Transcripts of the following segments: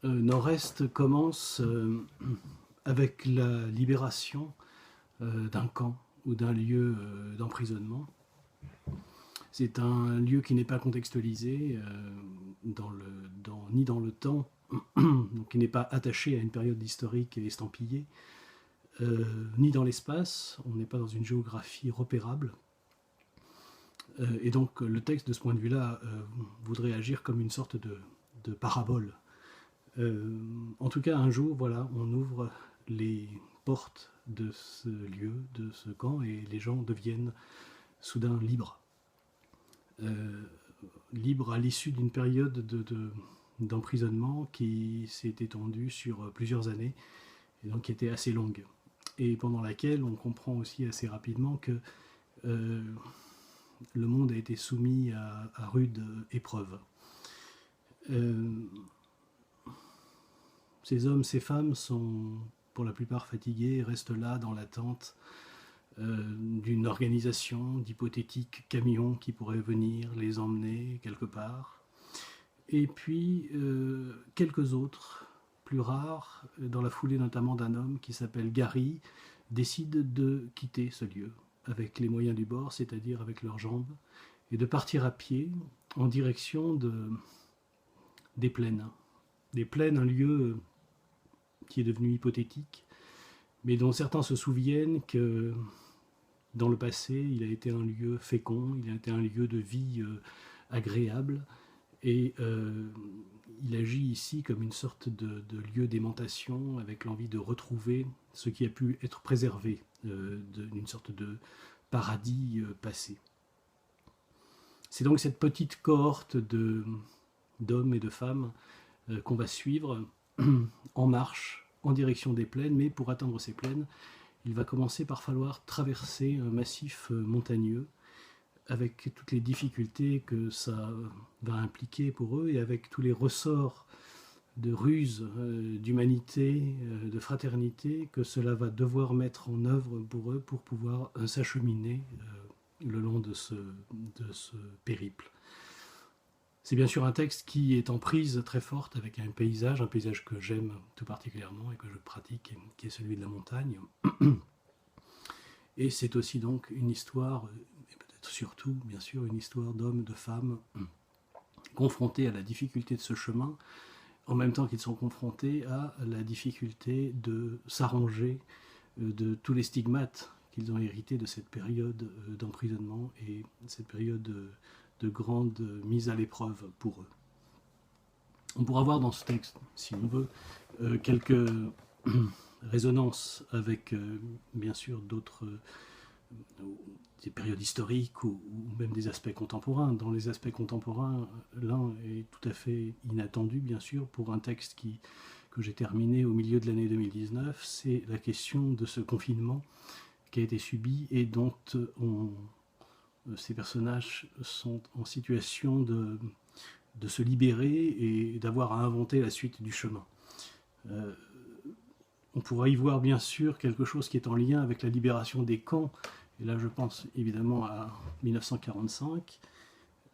Nord-Est commence avec la libération d'un camp ou d'un lieu d'emprisonnement. C'est un lieu qui n'est pas contextualisé ni dans le temps, donc qui n'est pas attaché à une période historique et estampillée, ni dans l'espace. On n'est pas dans une géographie repérable. Et donc le texte, de ce point de vue-là, voudrait agir comme une sorte de parabole. En tout cas, un jour, voilà, on ouvre les portes de ce lieu, de ce camp, et les gens deviennent soudain libres. Libres à l'issue d'une période d'emprisonnement qui s'est étendue sur plusieurs années, et donc qui était assez longue. Et pendant laquelle on comprend aussi assez rapidement que le monde a été soumis à rude épreuve. Ces hommes, ces femmes sont pour la plupart fatigués, restent là dans l'attente d'une organisation, d'hypothétiques camions qui pourraient venir les emmener quelque part. Et puis quelques autres, plus rares, dans la foulée notamment d'un homme qui s'appelle Gary, décident de quitter ce lieu avec les moyens du bord, c'est-à-dire avec leurs jambes, et de partir à pied en direction des plaines. Des plaines, un lieu qui est devenu hypothétique, mais dont certains se souviennent que dans le passé, il a été un lieu fécond, il a été un lieu de vie agréable, et il agit ici comme une sorte de lieu d'aimantation, avec l'envie de retrouver ce qui a pu être préservé d'une sorte de paradis passé. C'est donc cette petite cohorte d'hommes et de femmes qu'on va suivre en marche en direction des plaines, mais pour atteindre ces plaines, il va commencer par falloir traverser un massif montagneux avec toutes les difficultés que ça va impliquer pour eux et avec tous les ressorts de ruse, d'humanité, de fraternité que cela va devoir mettre en œuvre pour eux pour pouvoir s'acheminer le long de ce périple. C'est bien sûr un texte qui est en prise très forte avec un paysage que j'aime tout particulièrement et que je pratique, qui est celui de la montagne. Et c'est aussi donc une histoire, et peut-être surtout, bien sûr, une histoire d'hommes, de femmes, confrontés à la difficulté de ce chemin, en même temps qu'ils sont confrontés à la difficulté de s'arranger de tous les stigmates qu'ils ont hérités de cette période d'emprisonnement et cette période de grande mise à l'épreuve pour eux. On pourra voir dans ce texte, si on veut, quelques résonances avec, bien sûr, d'autres des périodes historiques ou même des aspects contemporains. Dans les aspects contemporains, l'un est tout à fait inattendu, bien sûr, pour un texte que j'ai terminé au milieu de l'année 2019. C'est la question de ce confinement qui a été subi et dont ces personnages sont en situation de se libérer et d'avoir à inventer la suite du chemin. On pourra y voir bien sûr quelque chose qui est en lien avec la libération des camps, et là je pense évidemment à 1945,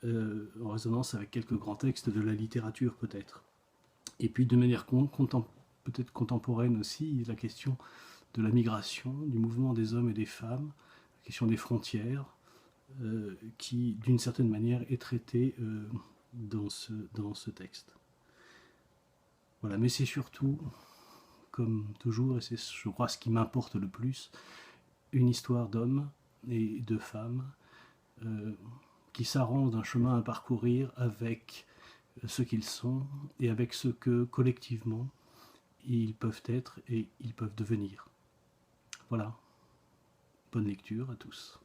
en résonance avec quelques grands textes de la littérature peut-être. Et puis de manière peut-être contemporaine aussi, la question de la migration, du mouvement des hommes et des femmes, la question des frontières, qui d'une certaine manière est traitée dans ce texte. Voilà, mais c'est surtout, comme toujours, et c'est je crois ce qui m'importe le plus, une histoire d'hommes et de femmes qui s'arrangent d'un chemin à parcourir avec ce qu'ils sont et avec ce que collectivement ils peuvent être et ils peuvent devenir. Voilà, bonne lecture à tous.